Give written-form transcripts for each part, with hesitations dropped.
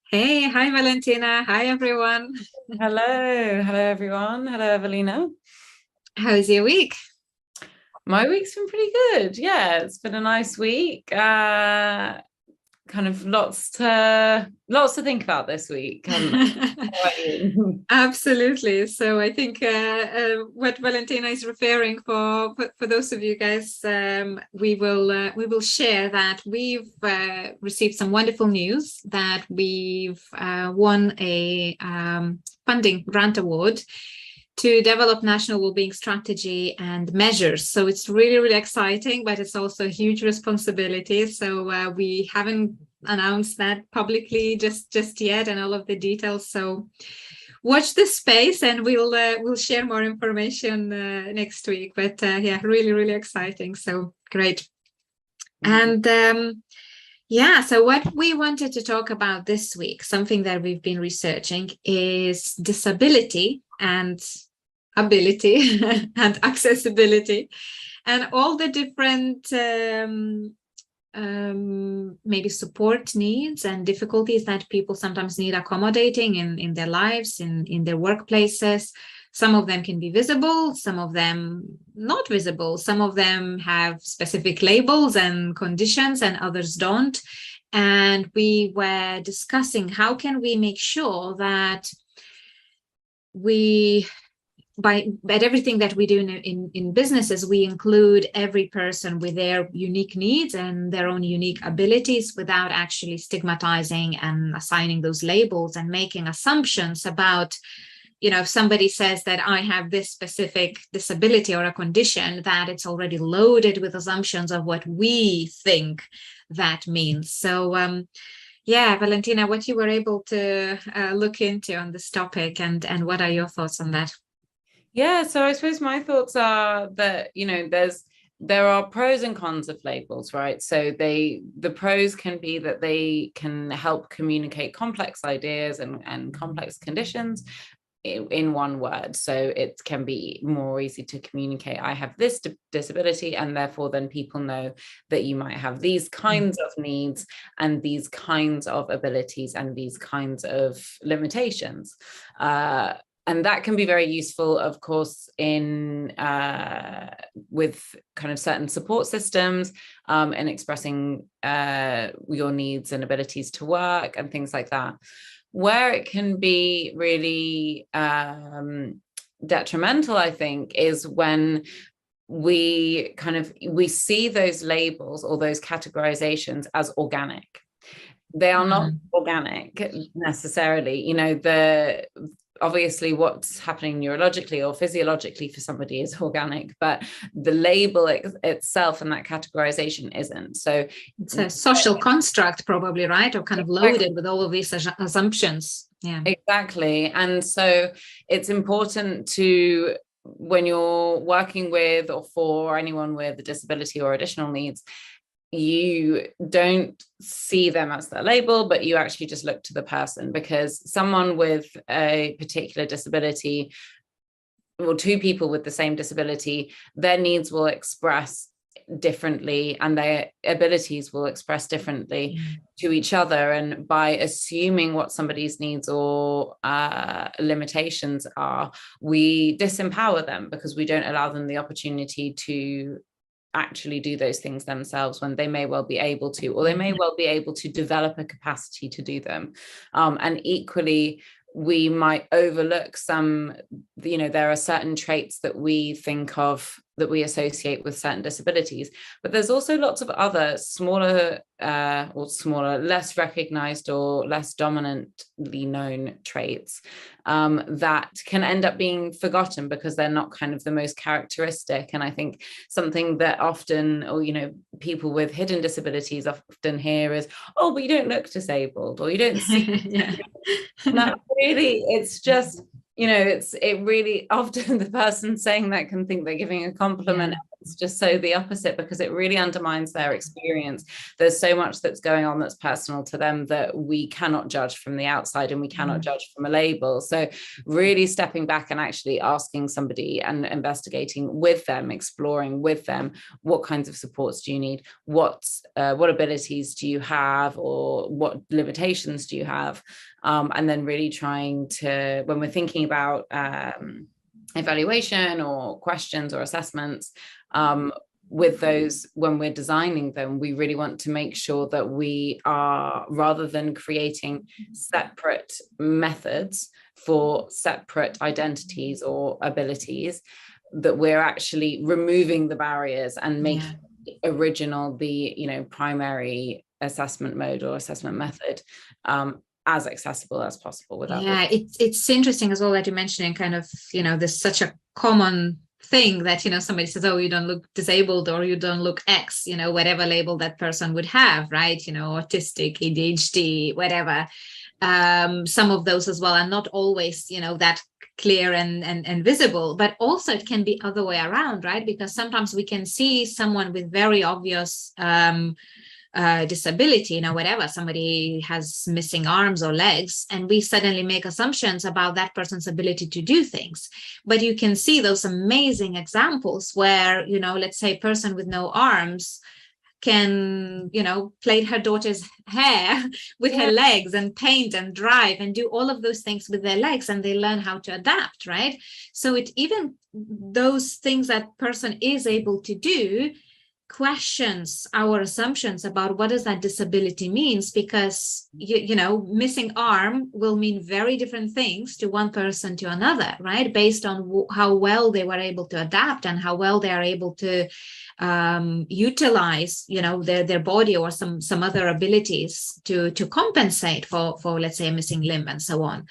Hey, hi Valentina. Hi everyone. Hello everyone. Hello, Evelina. How's your week? My week's been pretty good. Yeah, it's been a nice week. Kind of lots to think about this week. How about you? Absolutely. So I think what Valentina is referring for those of you guys, we will share that we've received some wonderful news that we've won a funding grant award to develop national wellbeing strategy and measures. So it's really, really exciting, but it's also a huge responsibility. So we haven't announced that publicly just yet and all of the details. So watch this space and we'll share more information next week. But yeah, really, really exciting. So great. And yeah, so what we wanted to talk about this week, something that we've been researching, is disability and ability and accessibility and all the different maybe support needs and difficulties that people sometimes need accommodating in their lives, in their workplaces. Some of them can be visible, some of them not visible, some of them have specific labels and conditions and others don't. And we were discussing how can we make sure that we by everything that we do in businesses, we include every person with their unique needs and their own unique abilities without actually stigmatizing and assigning those labels and making assumptions about, if somebody says that I have this specific disability or a condition, that it's already loaded with assumptions of what we think that means. So yeah, Valentina, what you were able to look into on this topic, and what are your thoughts on that? Yeah, so I suppose my thoughts are that, there are pros and cons of labels, right? So the pros can be that they can help communicate complex ideas and complex conditions in one word. So it can be more easy to communicate, I have this disability, and therefore then people know that you might have these kinds of needs and these kinds of abilities and these kinds of limitations. And that can be very useful, of course, in with kind of certain support systems and expressing your needs and abilities to work and things like that. Where it can be really detrimental, I think, is when we see those labels or those categorizations as organic. They are not organic necessarily. Obviously what's happening neurologically or physiologically for somebody is organic, but the label itself and that categorization isn't. So it's a social construct probably, right? Or kind of loaded with all of these assumptions. Yeah, exactly. And so it's important to, when you're working with or for anyone with a disability or additional needs, you don't see them as their label, but you actually just look to the person, because someone with a particular disability, or two people with the same disability, their needs will express differently and their abilities will express differently to each other. And by assuming what somebody's needs or limitations are, we disempower them because we don't allow them the opportunity to actually do those things themselves when they may well be able to, or they may well be able to develop a capacity to do them. And equally, we might overlook some, there are certain traits that we think of, that we associate with certain disabilities, but there's also lots of other smaller, less recognized or less dominantly known traits that can end up being forgotten because they're not kind of the most characteristic. And I think something that often, or people with hidden disabilities often hear is, oh, but you don't look disabled, or you don't see. yeah. Not really, it's just, it really often the person saying that can think they're giving a compliment. Yeah. it's just so the opposite, because it really undermines their experience. There's so much that's going on that's personal to them that we cannot judge from the outside, and we cannot judge from a label. So really stepping back and actually asking somebody and investigating with them, exploring with them, what kinds of supports do you need, what abilities do you have, or what limitations do you have, and then really trying to, when we're thinking about evaluation or questions or assessments, with those, when we're designing them, we really want to make sure that we are, rather than creating separate methods for separate identities or abilities, that we're actually removing the barriers and making the original, the primary assessment mode or assessment method as accessible as possible without it's interesting as well that you're mentioning kind of, there's such a common thing that, somebody says, oh, you don't look disabled, or you don't look X, whatever label that person would have, right? Autistic, ADHD, whatever. Some of those as well are not always, that clear and visible, but also it can be other way around, right? Because sometimes we can see someone with very obvious disability, whatever, somebody has missing arms or legs, and we suddenly make assumptions about that person's ability to do things. But you can see those amazing examples where, let's say a person with no arms can, plait her daughter's hair with her legs and paint and drive and do all of those things with their legs, and they learn how to adapt, right? So it, even those things that person is able to do, questions our assumptions about what does that disability means, because missing arm will mean very different things to one person to another, right? Based on how well they were able to adapt and how well they are able to utilize their body or some other abilities to compensate for let's say a missing limb and so on.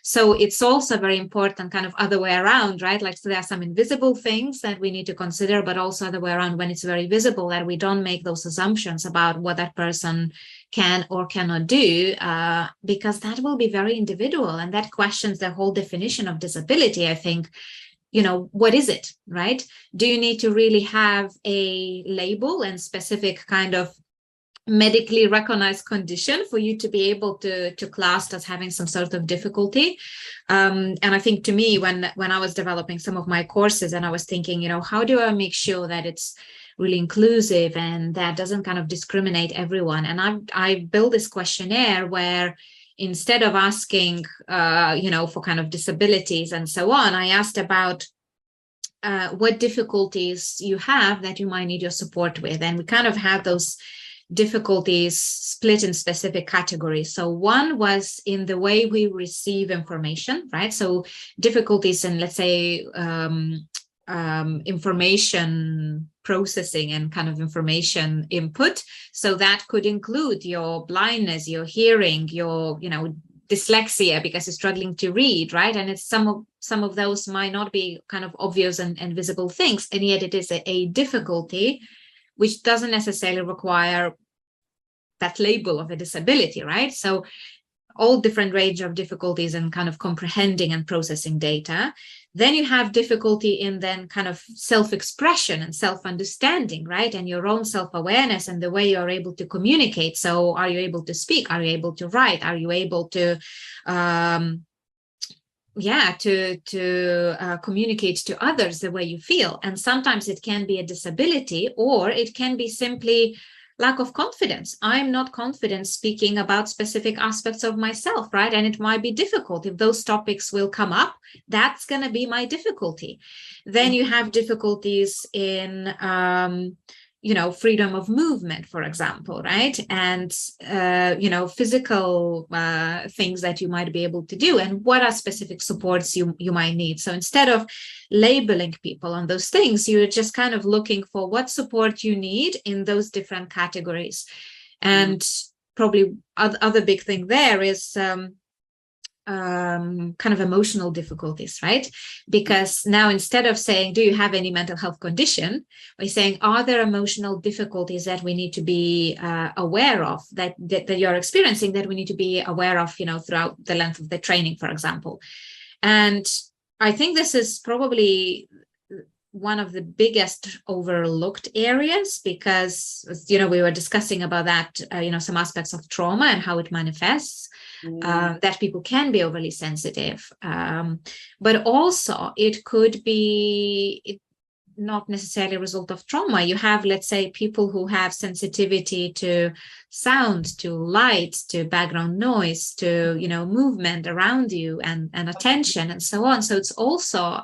So it's also very important kind of other way around, right? Like, so there are some invisible things that we need to consider, but also other way around, when it's very visible, that we don't make those assumptions about what that person can or cannot do, because that will be very individual, and that questions the whole definition of disability, I think. What is it, right? Do you need to really have a label and specific kind of medically recognized condition for you to be able to class as having some sort of difficulty? And I think, to me, when I was developing some of my courses, and I was thinking, how do I make sure that it's really inclusive and that doesn't kind of discriminate everyone? And I built this questionnaire where, instead of asking for kind of disabilities and so on, I asked about what difficulties you have that you might need your support with. And we kind of had those difficulties split in specific categories. So one was in the way we receive information, right? So difficulties in, let's say, information processing and kind of information input. So that could include your blindness, your hearing, your, dyslexia, because you're struggling to read, right? And it's some of those might not be kind of obvious and visible things, and yet it is a difficulty which doesn't necessarily require that label of a disability, right? So all different range of difficulties in kind of comprehending and processing data. Then you have difficulty in then kind of self-expression and self-understanding, right? And your own self-awareness and the way you're able to communicate. So are you able to speak? Are you able to write? Are you able to communicate to others the way you feel? And sometimes it can be a disability, or it can be simply lack of confidence. I'm not confident speaking about specific aspects of myself, right? And it might be difficult. If those topics will come up, that's going to be my difficulty. Then you have difficulties in freedom of movement, for example, right? And, physical things that you might be able to do, and what are specific supports you might need. So instead of labeling people on those things, you're just kind of looking for what support you need in those different categories. And probably other big thing there is kind of emotional difficulties, right? Because now, instead of saying, do you have any mental health condition, we're saying, are there emotional difficulties that we need to be aware of, that you're experiencing, that we need to be aware of, throughout the length of the training, for example. And I think this is probably one of the biggest overlooked areas, because, we were discussing about that, some aspects of trauma and how it manifests, that people can be overly sensitive. But also it could be not necessarily a result of trauma. You have, let's say, people who have sensitivity to sound, to light, to background noise, to, movement around you and attention and so on. So it's also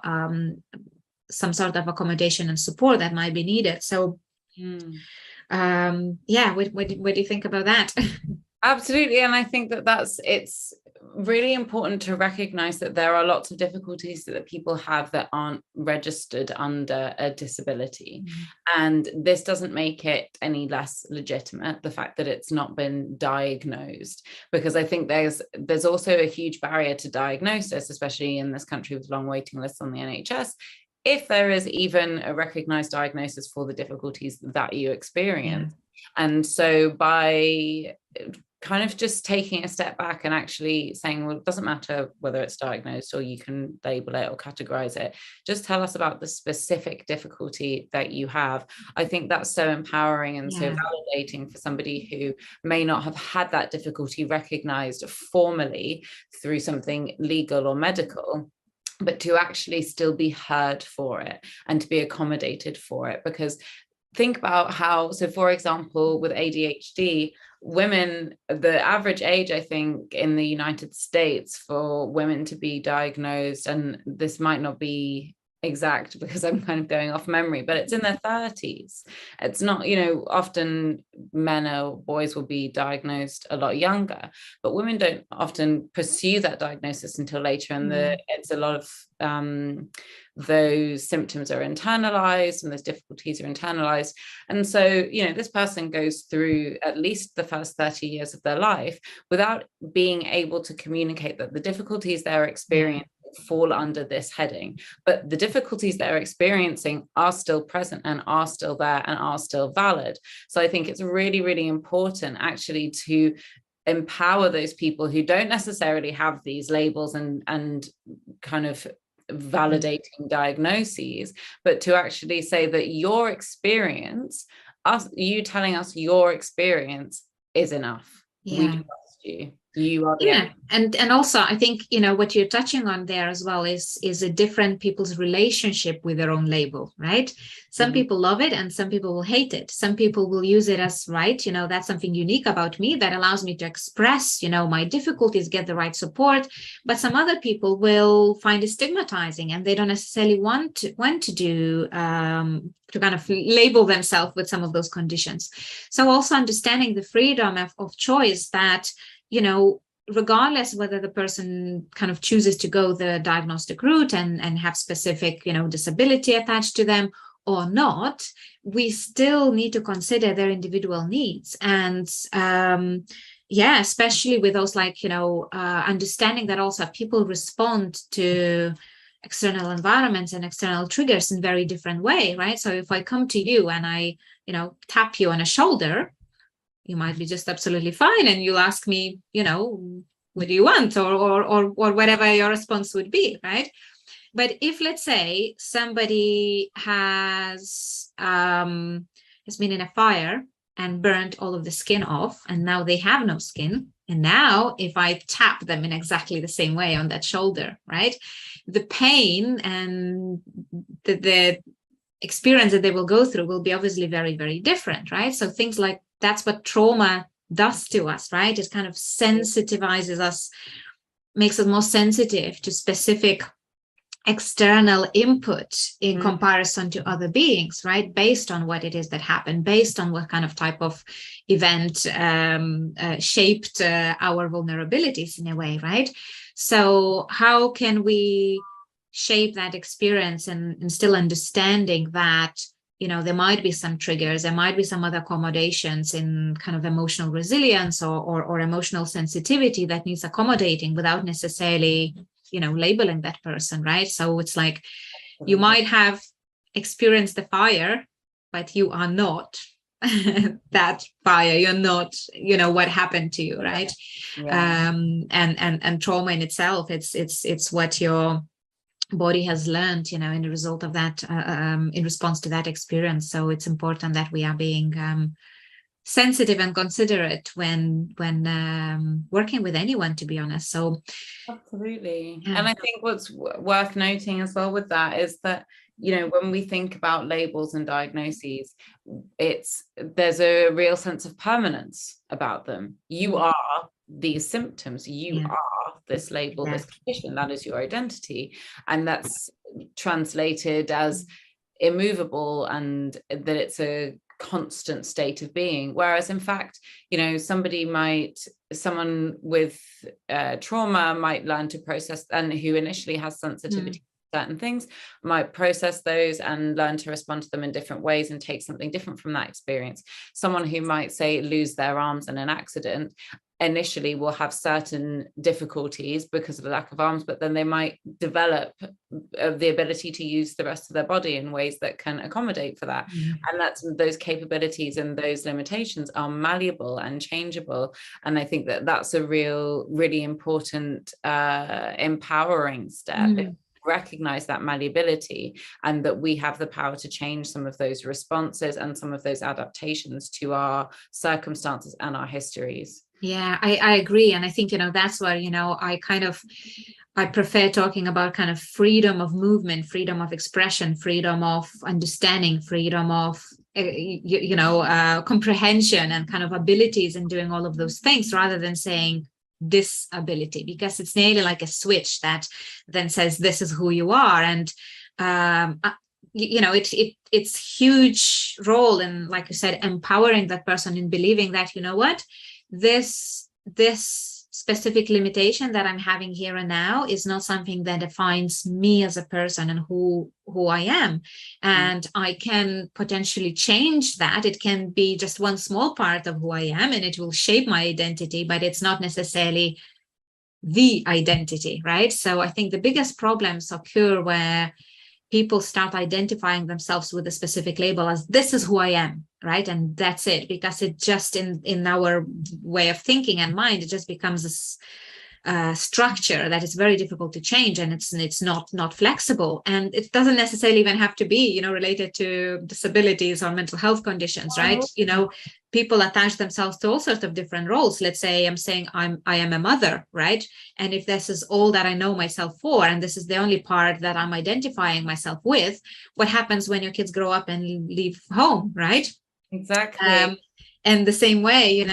some sort of accommodation and support that might be needed. So what do you think about that? Absolutely. And I think that it's really important to recognize that there are lots of difficulties that people have that aren't registered under a disability. And this doesn't make it any less legitimate, the fact that it's not been diagnosed, because I think there's also a huge barrier to diagnosis, especially in this country with long waiting lists on the NHS. If there is even a recognized diagnosis for the difficulties that you experience. And so by kind of just taking a step back and actually saying, well, it doesn't matter whether it's diagnosed or you can label it or categorize it, just tell us about the specific difficulty that you have. I think that's so empowering and so validating for somebody who may not have had that difficulty recognized formally through something legal or medical, but to actually still be heard for it and to be accommodated for it. Because think about how, so for example, with ADHD, women, the average age, I think, in the United States for women to be diagnosed, and this might not be exact because I'm kind of going off memory, but it's in their 30s. It's not, often men or boys will be diagnosed a lot younger, but women don't often pursue that diagnosis until later. And it's a lot of those symptoms are internalized and those difficulties are internalized. And so, this person goes through at least the first 30 years of their life without being able to communicate that the difficulties they're experiencing fall under this heading, but the difficulties they're experiencing are still present and are still there and are still valid. So I think it's really, really important actually to empower those people who don't necessarily have these labels and kind of validating diagnoses, but to actually say that your experience, you telling us your experience is enough. We trust you. You are and also I think what you're touching on there as well is a different people's relationship with their own label, right? Some people love it and some people will hate it. Some people will use it as that's something unique about me that allows me to express my difficulties, get the right support. But some other people will find it stigmatizing and they don't necessarily want to do to kind of label themselves with some of those conditions. So also understanding the freedom of choice that regardless whether the person kind of chooses to go the diagnostic route and have specific, disability attached to them or not, we still need to consider their individual needs. And especially with those understanding that also people respond to external environments and external triggers in very different way, right? So if I come to you and I, tap you on a shoulder, you might be just absolutely fine. And you'll ask me, what do you want? Or whatever your response would be, right? But if, let's say, somebody has been in a fire and burnt all of the skin off, and now they have no skin. And now if I tap them in exactly the same way on that shoulder, right? The pain and the experience that they will go through will be obviously very, very different, right? So things like that's what trauma does to us, right? It kind of sensitizes us, makes us more sensitive to specific external input in comparison to other beings, right? Based on what it is that happened, based on what kind of type of event shaped our vulnerabilities in a way, right? So how can we shape that experience and still understanding that there might be some triggers, there might be some other accommodations in kind of emotional resilience or emotional sensitivity that needs accommodating without necessarily, labeling that person, right? So it's like you might have experienced the fire, but you are not that fire. You're not, what happened to you, right? And trauma in itself, it's what you're body has learned, in the result of that, in response to that experience. So it's important that we are being sensitive and considerate when working with anyone, to be honest. So absolutely. yeah. And I think what's worth noting as well with that is that, when we think about labels and diagnoses, there's a real sense of permanence about them. You are these symptoms, you are this label, this condition, that is your identity, and that's translated as immovable, and that it's a constant state of being. Whereas in fact, someone with trauma might learn to process, and who initially has sensitivity to certain things might process those and learn to respond to them in different ways and take something different from that experience. Someone who might, say, lose their arms in an accident initially will have certain difficulties because of the lack of arms, but then they might develop the ability to use the rest of their body in ways that can accommodate for that. And those capabilities and those limitations are malleable and changeable. And I think that that's a really important empowering step. Recognize that malleability, and that we have the power to change some of those responses and some of those adaptations to our circumstances and our histories. Yeah, I agree. And I think, that's where, I prefer talking about kind of freedom of movement, freedom of expression, freedom of understanding, freedom of, comprehension and kind of abilities in doing all of those things, rather than saying disability, because it's nearly like a switch that then says this is who you are. And it's huge role in, like you said, empowering that person in believing that, this specific limitation that I'm having here and now is not something that defines me as a person and who I am. And I can potentially change that. It can be just one small part of who I am, and it will shape my identity, but it's not necessarily the identity, right? So I think the biggest problems occur where people start identifying themselves with a specific label as this is who I am, right? And that's it, because it just in our way of thinking and mind, it just becomes this structure that is very difficult to change, and it's not flexible. And it doesn't necessarily even have to be, related to disabilities or mental health conditions, right? People attach themselves to all sorts of different roles. Let's say I'm saying I am a mother, right? And if this is all that I know myself for, and this is the only part that I'm identifying myself with, what happens when your kids grow up and leave home, right? Exactly. And the same way,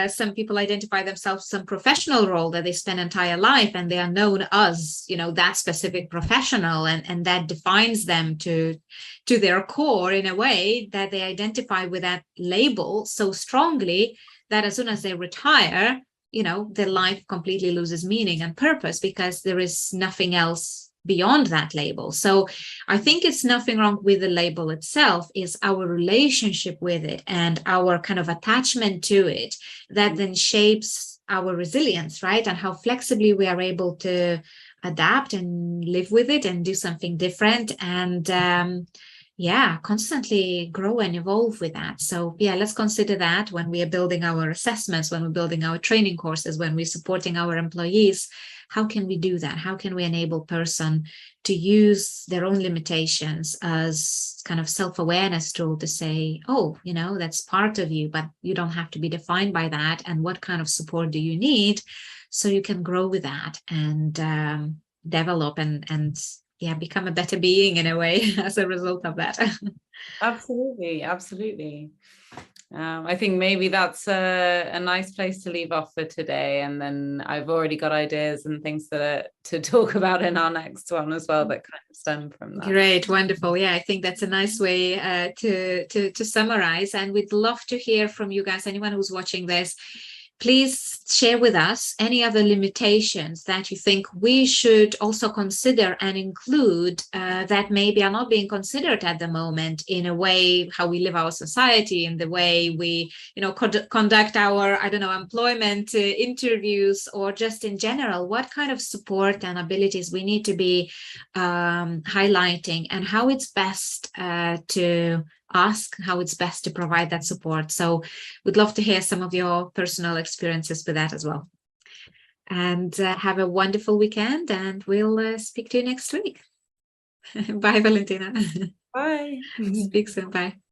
some people identify themselves with some professional role that they spend entire life, and they are known as, that specific professional, and that defines them to their core in a way that they identify with that label so strongly that as soon as they retire, their life completely loses meaning and purpose, because there is nothing else beyond that label. So I think it's nothing wrong with the label itself, is our relationship with it and our kind of attachment to it that then shapes our resilience, right? And how flexibly we are able to adapt and live with it and do something different, and constantly grow and evolve with that. So let's consider that when we are building our assessments, when we're building our training courses, when we're supporting our employees. How can we do that? How can we enable person to use their own limitations as kind of self-awareness tool to say, oh, that's part of you, but you don't have to be defined by that. And what kind of support do you need so you can grow with that and develop and become a better being in a way as a result of that. Absolutely. I think maybe that's a nice place to leave off for today, and then I've already got ideas and things to talk about in our next one as well that kind of stem from that. Great, wonderful. I think that's a nice way to summarize, and we'd love to hear from you guys. Anyone who's watching this, please share with us any other limitations that you think we should also consider and include that maybe are not being considered at the moment in a way how we live our society, in the way we conduct our employment interviews, or just in general, what kind of support and abilities we need to be highlighting, and how it's best to ask, how it's best to provide that support. So we'd love to hear some of your personal experiences with that as well. And have a wonderful weekend, and we'll speak to you next week. Bye, Valentina. Bye. Speak soon. Bye.